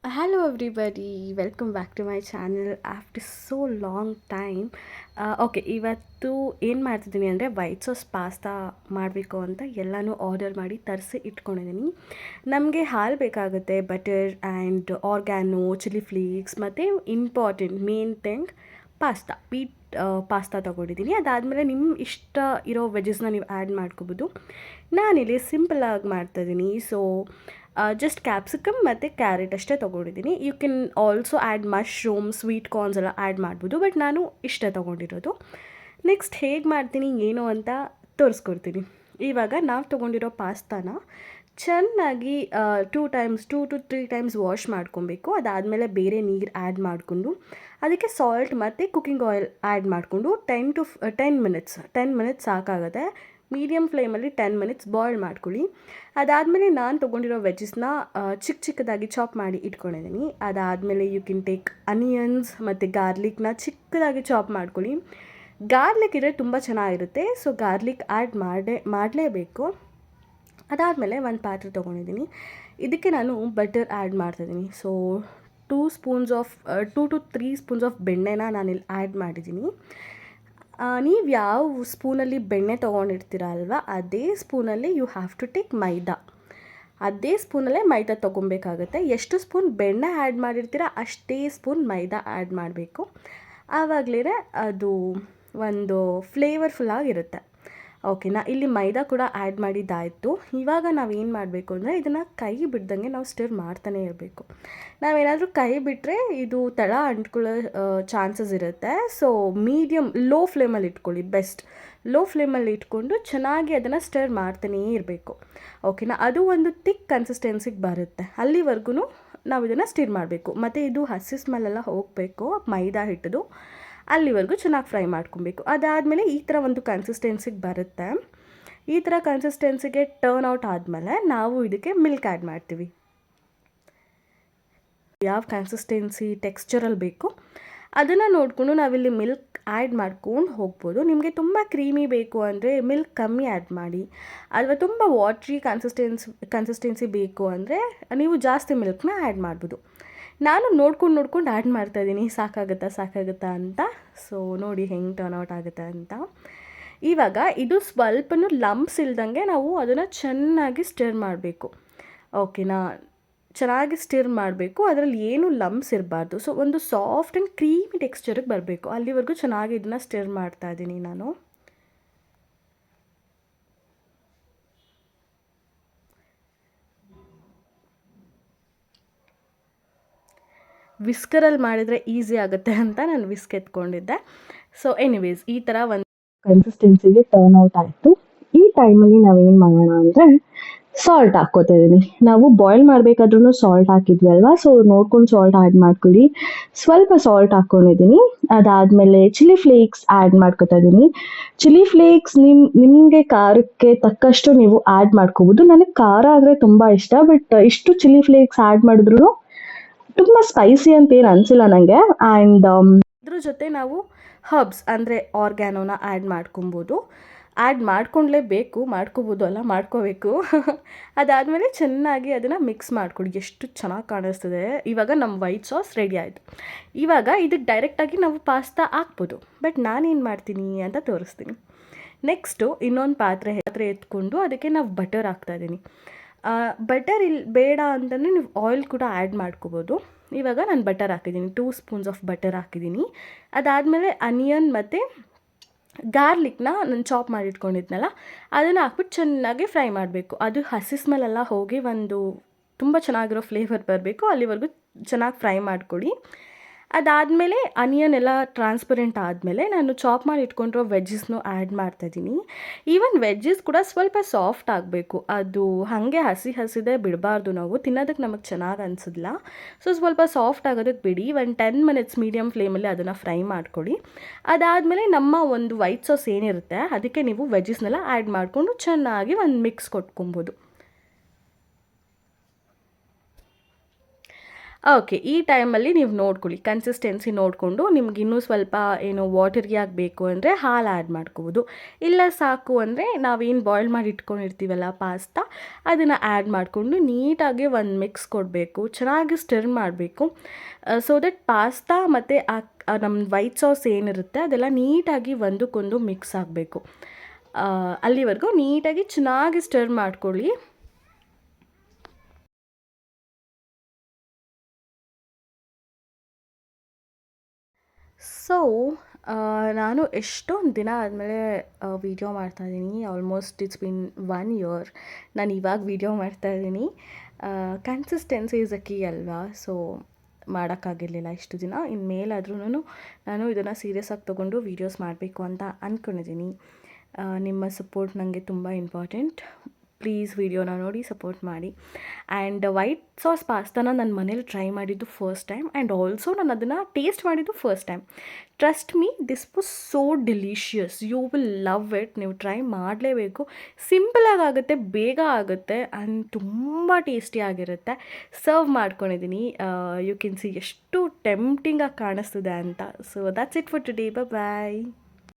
Hello everybody, welcome back to my channel after so long time. Okay, ಇವತ್ತು ಏನು ಮಾಡ್ತಿದ್ದೀನಿ ಅಂದರೆ ವೈಟ್ ಸಾಸ್ ಪಾಸ್ತಾ ಮಾಡಬೇಕು ಅಂತ ಎಲ್ಲನೂ ಆರ್ಡರ್ ಮಾಡಿ ತರಿಸಿ ಇಟ್ಕೊಂಡಿದ್ದೀನಿ. ನಮಗೆ ಹಾಲು ಬೇಕಾಗುತ್ತೆ, butter and oregano, chilli flakes ಮತ್ತು important main thing pasta, wheat pasta ತೊಗೊಂಡಿದ್ದೀನಿ. ಅದಾದಮೇಲೆ ನಿಮ್ಮ ಇಷ್ಟ ಇರೋ ವೆಜಸ್ನ ನೀವು ಆ್ಯಡ್ ಮಾಡ್ಕೋಬೋದು. ನಾನಿಲ್ಲಿ ಸಿಂಪಲಾಗಿ ಮಾಡ್ತಾಯಿದ್ದೀನಿ. ಸೊ ಜಸ್ಟ್ ಕ್ಯಾಪ್ಸಿಕಮ್ ಮತ್ತು ಕ್ಯಾರೆಟ್ ಅಷ್ಟೇ ತೊಗೊಂಡಿದ್ದೀನಿ. You can also add mushroom, sweet corns ಎಲ್ಲ ಆ್ಯಡ್ ಮಾಡ್ಬೋದು, ಬಟ್ ನಾನು ಇಷ್ಟೇ ತೊಗೊಂಡಿರೋದು. ನೆಕ್ಸ್ಟ್ ಹೇಗೆ ಮಾಡ್ತೀನಿ ಏನು ಅಂತ ತೋರಿಸ್ಕೊಡ್ತೀನಿ. ಇವಾಗ ನಾವು ತೊಗೊಂಡಿರೋ ಪಾಸ್ತಾನ ಚೆನ್ನಾಗಿ 2 to 3 times ವಾಶ್ ಮಾಡ್ಕೊಬೇಕು. ಅದಾದಮೇಲೆ ಬೇರೆ ನೀರು ಆ್ಯಡ್ ಮಾಡಿಕೊಂಡು ಅದಕ್ಕೆ ಸಾಲ್ಟ್ ಮತ್ತು ಕುಕ್ಕಿಂಗ್ ಆಯಿಲ್ ಆ್ಯಡ್ ಮಾಡಿಕೊಂಡು 10 ಮಿನಿಟ್ಸ್ ಸಾಕಾಗುತ್ತೆ. ಮೀಡಿಯಮ್ ಫ್ಲೇಮಲ್ಲಿ 10 ಮಿನಿಟ್ಸ್ ಬಾಯ್ಲ್ ಮಾಡ್ಕೊಳ್ಳಿ. ಅದಾದಮೇಲೆ ನಾನು ತೊಗೊಂಡಿರೋ ವೆಜ್ಜಸ್ನ ಚಿಕ್ಕದಾಗಿ ಚಾಪ್ ಮಾಡಿ ಇಟ್ಕೊಂಡಿದ್ದೀನಿ. ಅದಾದಮೇಲೆ ಯು ಕ್ಯಾನ್ ಟೇಕ್ ಅನಿಯನ್ಸ್ ಮತ್ತು ಗಾರ್ಲಿಕ್ನ ಚಿಕ್ಕದಾಗಿ ಚಾಪ್ ಮಾಡ್ಕೊಳ್ಳಿ. ಗಾರ್ಲಿಕ್ ಇದ್ದರೆ ತುಂಬ ಚೆನ್ನಾಗಿರುತ್ತೆ, ಸೊ ಗಾರ್ಲಿಕ್ ಆ್ಯಡ್ ಮಾಡಲೇಬೇಕು. ಅದಾದಮೇಲೆ ಒಂದು ಪಾತ್ರೆ ತೊಗೊಂಡಿದ್ದೀನಿ. ಇದಕ್ಕೆ ನಾನು ಬಟರ್ ಆ್ಯಡ್ ಮಾಡ್ತಾಯಿದ್ದೀನಿ. ಸೊ 2 to 3 ಸ್ಪೂನ್ಸ್ ಆಫ್ ಬೆಣ್ಣೆನ ನಾನಿಲ್ಲಿ ಆ್ಯಡ್ ಮಾಡಿದ್ದೀನಿ. ನೀವು ಯಾವ ಸ್ಪೂನಲ್ಲಿ ಬೆಣ್ಣೆ ತೊಗೊಂಡಿರ್ತೀರ ಅಲ್ವಾ, ಅದೇ ಸ್ಪೂನಲ್ಲಿ ಯು ಹ್ಯಾವ್ ಟು ಟೇಕ್ ಮೈದಾ. ಅದೇ ಸ್ಪೂನಲ್ಲೇ ಮೈದಾ ತೊಗೊಬೇಕಾಗುತ್ತೆ. ಎಷ್ಟು ಸ್ಪೂನ್ ಬೆಣ್ಣೆ ಆ್ಯಡ್ ಮಾಡಿರ್ತೀರ ಅಷ್ಟೇ ಸ್ಪೂನ್ ಮೈದಾ ಆ್ಯಡ್ ಮಾಡಬೇಕು. ಆವಾಗಲೇ ಅದು ಒಂದು ಫ್ಲೇವರ್ಫುಲ್ಲಾಗಿರುತ್ತೆ. ಓಕೆನಾ. ಇಲ್ಲಿ ಮೈದಾ ಕೂಡ ಆ್ಯಡ್ ಮಾಡಿದ್ದಾಯಿತು. ಇವಾಗ ನಾವೇನು ಮಾಡಬೇಕು ಅಂದರೆ ಇದನ್ನು ಕೈ ಬಿಡ್ದಂಗೆ ನಾವು ಸ್ಟಿರ್ ಮಾಡ್ತಾನೆ ಇರಬೇಕು. ನಾವೇನಾದರೂ ಕೈ ಬಿಟ್ಟರೆ ಇದು ತಳ ಅಂಟ್ಕೊಳ್ಳೋ ಚಾನ್ಸಸ್ ಇರುತ್ತೆ. ಸೊ ಲೋ ಫ್ಲೇಮಲ್ಲಿ ಇಟ್ಕೊಳ್ಳಿ, ಬೆಸ್ಟ್. ಲೋ ಫ್ಲೇಮಲ್ಲಿ ಇಟ್ಕೊಂಡು ಚೆನ್ನಾಗಿ ಅದನ್ನು ಸ್ಟಿರ್ ಮಾಡ್ತಾನೇ ಇರಬೇಕು. ಓಕೆನಾ. ಅದು ಒಂದು ಥಿಕ್ ಕನ್ಸಿಸ್ಟೆನ್ಸಿಗೆ ಬರುತ್ತೆ, ಅಲ್ಲಿವರೆಗೂ ನಾವು ಇದನ್ನು ಸ್ಟಿರ್ ಮಾಡಬೇಕು. ಮತ್ತು ಇದು ಹಸಿ ಸ್ಮೆಲ್ಲೆಲ್ಲ ಹೋಗಬೇಕು ಮೈದಾ ಹಿಟ್ಟದು, ಅಲ್ಲಿವರೆಗೂ ಚೆನ್ನಾಗಿ ಫ್ರೈ ಮಾಡ್ಕೊಬೇಕು. ಅದಾದಮೇಲೆ ಈ ಥರ ಒಂದು ಕನ್ಸಿಸ್ಟೆನ್ಸಿಗೆ ಬರುತ್ತೆ. ಈ ಥರ ಕನ್ಸಿಸ್ಟೆನ್ಸಿಗೆ ಟರ್ನ್ ಔಟ್ ಆದಮೇಲೆ ನಾವು ಇದಕ್ಕೆ ಮಿಲ್ಕ್ ಆ್ಯಡ್ ಮಾಡ್ತೀವಿ. ಯಾವ ಕನ್ಸಿಸ್ಟೆನ್ಸಿ ಟೆಕ್ಸ್ಚರಲ್ಲಿ ಬೇಕು ಅದನ್ನು ನೋಡಿಕೊಂಡು ನಾವಿಲ್ಲಿ ಮಿಲ್ಕ್ ಆ್ಯಡ್ ಮಾಡ್ಕೊಂಡು ಹೋಗ್ಬೋದು. ನಿಮಗೆ ತುಂಬ ಕ್ರೀಮಿ ಬೇಕು ಅಂದರೆ ಮಿಲ್ಕ್ ಕಮ್ಮಿ ಆ್ಯಡ್ ಮಾಡಿ, ಅಥವಾ ತುಂಬ ವಾಟ್ರಿ ಕನ್ಸಿಸ್ಟೆನ್ಸಿ ಬೇಕು ಅಂದರೆ ನೀವು ಜಾಸ್ತಿ ಮಿಲ್ಕ್ನ ಆ್ಯಡ್ ಮಾಡ್ಬೋದು. ನಾನು ನೋಡ್ಕೊಂಡು ಆ್ಯಡ್ ಮಾಡ್ತಾಯಿದ್ದೀನಿ, ಸಾಕಾಗುತ್ತಾ ಅಂತ. ಸೊ ನೋಡಿ ಹೆಂಗೆ ಟರ್ನ್ ಔಟ್ ಆಗುತ್ತೆ ಅಂತ. ಇವಾಗ ಇದು ಸ್ವಲ್ಪನೂ ಲಂಪ್ಸ್ ಇಲ್ದಂಗೆ ನಾವು ಅದನ್ನು ಚೆನ್ನಾಗಿ ಸ್ಟಿರ್ ಮಾಡಬೇಕು. ಓಕೆನಾ. ಚೆನ್ನಾಗಿ ಸ್ಟಿರ್ ಮಾಡಬೇಕು, ಅದರಲ್ಲಿ ಏನೂ ಲಂಪ್ಸ್ ಇರಬಾರ್ದು. ಸೊ ಒಂದು ಸಾಫ್ಟ್ ಆ್ಯಂಡ್ ಕ್ರೀಮಿ ಟೆಕ್ಸ್ಚರಿಗೆ ಬರಬೇಕು, ಅಲ್ಲಿವರೆಗೂ ಚೆನ್ನಾಗಿ ಇದನ್ನು ಸ್ಟಿರ್ ಮಾಡ್ತಾಯಿದ್ದೀನಿ ನಾನು. ವಿಸ್ಕರಲ್ಲಿ ಮಾಡಿದರೆ ಈಸಿ ಆಗುತ್ತೆ ಅಂತ ನಾನು ವಿಸ್ಕ್ ಎತ್ಕೊಂಡಿದ್ದೆ. ಸೊ ಎನಿವೇಸ್ ಈ ಥರ ಒಂದು ಕನ್ಸಿಸ್ಟೆನ್ಸಿಗೆ ಟರ್ನ್ ಔಟ್ ಆಯಿತು. ಈ ಟೈಮಲ್ಲಿ ನಾವೇನು ಮಾಡೋಣ ಅಂದರೆ ಸಾಲ್ಟ್ ಹಾಕ್ಕೋತಿದ್ದೀನಿ. ನಾವು ಬಾಯ್ಲ್ ಮಾಡಬೇಕಾದ್ರೂ ಸಾಲ್ಟ್ ಹಾಕಿದ್ವಿ ಅಲ್ವಾ, ಸೊ ನೋಡ್ಕೊಂಡು ಸಾಲ್ಟ್ ಆ್ಯಡ್ ಮಾಡ್ಕೊಳ್ಳಿ. ಸ್ವಲ್ಪ ಸಾಲ್ಟ್ ಹಾಕ್ಕೊಂಡಿದ್ದೀನಿ. ಅದಾದಮೇಲೆ ಚಿಲ್ಲಿ ಫ್ಲೇಕ್ಸ್ ಆ್ಯಡ್ ಮಾಡ್ಕೊತಾ ಇದ್ದೀನಿ. ಚಿಲ್ಲಿ ಫ್ಲೇಕ್ಸ್ ನಿಮಗೆ ಖಾರಕ್ಕೆ ತಕ್ಕಷ್ಟು ನೀವು ಆ್ಯಡ್ ಮಾಡ್ಕೋಬೋದು. ನನಗೆ ಖಾರ ಅಂದರೆ ತುಂಬ ಇಷ್ಟ, ಬಟ್ ಇಷ್ಟು ಚಿಲ್ಲಿ ಫ್ಲೇಕ್ಸ್ ಆ್ಯಡ್ ಮಾಡಿದ್ರು ತುಂಬ ಸ್ಪೈಸಿ ಅಂತ ಏನು ಅನಿಸಿಲ್ಲ ನನಗೆ. ಆ್ಯಂಡ್ ಇದ್ರ ಜೊತೆ ನಾವು ಹರ್ಬ್ಸ್ ಅಂದರೆ ಆರ್ಗ್ಯಾನೋನ ಆ್ಯಡ್ ಮಾಡ್ಕೊಬೋದು. ಆ್ಯಡ್ ಮಾಡ್ಕೋಬೋದು ಅಲ್ಲ, ಮಾಡ್ಕೋಬೇಕು. ಅದಾದಮೇಲೆ ಚೆನ್ನಾಗಿ ಅದನ್ನು ಮಿಕ್ಸ್ ಮಾಡ್ಕೊಡಿ. ಎಷ್ಟು ಚೆನ್ನಾಗಿ ಕಾಣಿಸ್ತದೆ. ಇವಾಗ ನಮ್ಮ ವೈಟ್ ಸಾಸ್ ರೆಡಿ ಆಯಿತು. ಇವಾಗ ಇದಕ್ಕೆ ಡೈರೆಕ್ಟಾಗಿ ನಾವು ಪಾಸ್ತಾ ಹಾಕ್ಬೋದು, ಬಟ್ ನಾನೇನು ಮಾಡ್ತೀನಿ ಅಂತ ತೋರಿಸ್ತೀನಿ. ನೆಕ್ಸ್ಟು ಇನ್ನೊಂದು ಪಾತ್ರೆ ಎತ್ಕೊಂಡು ಅದಕ್ಕೆ ನಾವು ಬಟರ್ ಹಾಕ್ತಾಯಿದ್ದೀನಿ. ಬಟರ್ ಇಲ್ಲಿ ಬೇಡ ಅಂತಂದರೆ ನೀವು ಆಯಿಲ್ ಕೂಡ ಆ್ಯಡ್ ಮಾಡ್ಕೋಬೋದು. ಇವಾಗ ನಾನು ಬಟರ್ ಹಾಕಿದ್ದೀನಿ, 2 ಸ್ಪೂನ್ಸ್ ಆಫ್ ಬಟರ್ ಹಾಕಿದ್ದೀನಿ. ಅದಾದಮೇಲೆ ಅನಿಯನ್ ಮತ್ತು ಗಾರ್ಲಿಕ್ನ ನಾನು ಚಾಪ್ ಮಾಡಿಟ್ಕೊಂಡಿದ್ನಲ್ಲ ಅದನ್ನು ಹಾಕ್ಬಿಟ್ಟು ಚೆನ್ನಾಗಿ ಫ್ರೈ ಮಾಡಬೇಕು. ಅದು ಹಸಿ ಸ್ಮೆಲ್ಲೆಲ್ಲ ಹೋಗಿ ಒಂದು ತುಂಬ ಚೆನ್ನಾಗಿರೋ ಫ್ಲೇವರ್ ಬರಬೇಕು, ಅಲ್ಲಿವರೆಗೂ ಚೆನ್ನಾಗಿ ಫ್ರೈ ಮಾಡ್ಕೊಳ್ಳಿ. ಅದಾದಮೇಲೆ ಆನಿಯನ್ ಎಲ್ಲ ಟ್ರಾನ್ಸ್ಪರೆಂಟ್ ಆದಮೇಲೆ ನಾನು ಚಾಪ್ ಮಾಡಿ ಇಟ್ಕೊಂಡಿರೋ ವೆಜ್ಜಸ್ನು ಆ್ಯಡ್ ಮಾಡ್ತಾಯಿದ್ದೀನಿ. ಈವನ್ ವೆಜ್ಜಸ್ ಕೂಡ ಸ್ವಲ್ಪ ಸಾಫ್ಟ್ ಆಗಬೇಕು, ಅದು ಹಾಗೆ ಹಸಿದೇ ಬಿಡಬಾರ್ದು, ನಾವು ತಿನ್ನೋದಕ್ಕೆ ನಮಗೆ ಚೆನ್ನಾಗಿ ಅನಿಸೋದಿಲ್ಲ. ಸೊ ಸ್ವಲ್ಪ ಸಾಫ್ಟ್ ಆಗೋದಕ್ಕೆ ಬಿಡಿ. ಒಂದು 10 ಮಿನಿಟ್ಸ್ ಮೀಡಿಯಮ್ ಫ್ಲೇಮಲ್ಲಿ ಅದನ್ನು ಫ್ರೈ ಮಾಡ್ಕೊಳ್ಳಿ. ಅದಾದಮೇಲೆ ನಮ್ಮ ಒಂದು ವೈಟ್ ಸಾಸ್ ಏನಿರುತ್ತೆ ಅದಕ್ಕೆ ನೀವು ವೆಜ್ಜಸ್ನೆಲ್ಲ ಆ್ಯಡ್ ಮಾಡಿಕೊಂಡು ಚೆನ್ನಾಗಿ ಒಂದು ಮಿಕ್ಸ್ ಕೊಟ್ಕೊಬೋದು. ಓಕೆ, ಈ ಟೈಮಲ್ಲಿ ನೀವು ನೋಡ್ಕೊಳ್ಳಿ, ಕನ್ಸಿಸ್ಟೆನ್ಸಿ ನೋಡಿಕೊಂಡು ನಿಮ್ಗೆ ಇನ್ನೂ ಸ್ವಲ್ಪ ಏನು ವಾಟರ್ಗೆ ಆಗಬೇಕು ಅಂದರೆ ಹಾಲು ಆ್ಯಡ್ ಮಾಡ್ಕೋಬೋದು. ಇಲ್ಲ ಸಾಕು ಅಂದರೆ ನಾವೇನು ಬಾಯ್ಲ್ ಮಾಡಿ ಇಟ್ಕೊಂಡಿರ್ತೀವಲ್ಲ ಪಾಸ್ತಾ, ಅದನ್ನು ಆ್ಯಡ್ ಮಾಡಿಕೊಂಡು ನೀಟಾಗಿ ಒಂದು ಮಿಕ್ಸ್ ಕೊಡಬೇಕು, ಚೆನ್ನಾಗಿ ಸ್ಟಿರ್ ಮಾಡಬೇಕು. ಸೊ ದಟ್ ಪಾಸ್ತಾ ಮತ್ತು ನಮ್ಮ ವೈಟ್ ಸಾಸ್ ಏನಿರುತ್ತೆ ಅದೆಲ್ಲ ನೀಟಾಗಿ ಒಂದಕ್ಕೊಂದು ಮಿಕ್ಸ್ ಆಗಬೇಕು. ಅಲ್ಲಿವರೆಗೂ ನೀಟಾಗಿ ಚೆನ್ನಾಗಿ ಸ್ಟಿರ್ ಮಾಡ್ಕೊಳ್ಳಿ. ಸೊ ನಾನು ಎಷ್ಟೊಂದು ದಿನ ಆದಮೇಲೆ ವೀಡಿಯೋ ಮಾಡ್ತಾಯಿದ್ದೀನಿ. ಆಲ್ಮೋಸ್ಟ್ ಇಟ್ಸ್ ಬಿನ್ 1 ಇಯರ್ ನಾನು ಇವಾಗ ವೀಡಿಯೋ ಮಾಡ್ತಾಯಿದ್ದೀನಿ. ಕನ್ಸಿಸ್ಟೆನ್ಸಿ ಈಸ್ ಅ ಕೀ ಅಲ್ವಾ, ಸೊ ಮಾಡೋಕ್ಕಾಗಿರಲಿಲ್ಲ ಇಷ್ಟು ದಿನ. ಇನ್ಮೇಲಾದ್ರೂ ನಾನು ಇದನ್ನು ಸೀರಿಯಸ್ಸಾಗಿ ತೊಗೊಂಡು ವೀಡಿಯೋಸ್ ಮಾಡಬೇಕು ಅಂತ ಅಂದ್ಕೊಂಡಿದ್ದೀನಿ. ನಿಮ್ಮ ಸಪೋರ್ಟ್ ನನಗೆ ತುಂಬ ಇಂಪಾರ್ಟೆಂಟ್. ಪ್ಲೀಸ್ ವಿಡಿಯೋನ ನೋಡಿ ಸಪೋರ್ಟ್ ಮಾಡಿ. ಆ್ಯಂಡ್ ವೈಟ್ ಸಾಸ್ ಪಾಸ್ತಾನ ನನ್ನ ಮನೇಲಿ ಟ್ರೈ ಮಾಡಿದ್ದು ಫಸ್ಟ್ ಟೈಮ್, ಆ್ಯಂಡ್ ಆಲ್ಸೋ ನಾನು ಅದನ್ನು ಟೇಸ್ಟ್ ಮಾಡಿದ್ದು first time. Trust me, this was so delicious. You will love it. ನೀವು ಟ್ರೈ ಮಾಡಲೇಬೇಕು. ಸಿಂಪಲಾಗಿ ಆಗುತ್ತೆ, ಬೇಗ ಆಗುತ್ತೆ, ಆ್ಯಂಡ್ ತುಂಬ ಟೇಸ್ಟಿಯಾಗಿರುತ್ತೆ. ಸರ್ವ್ ಮಾಡ್ಕೊಂಡಿದ್ದೀನಿ. ಯು ಕ್ಯಾನ್ ಸಿ ಎಷ್ಟು ಟೆಂಪ್ಟಿಂಗಾಗಿ ಕಾಣಿಸ್ತಿದೆ ಅಂತ. So that's it for today. Bye.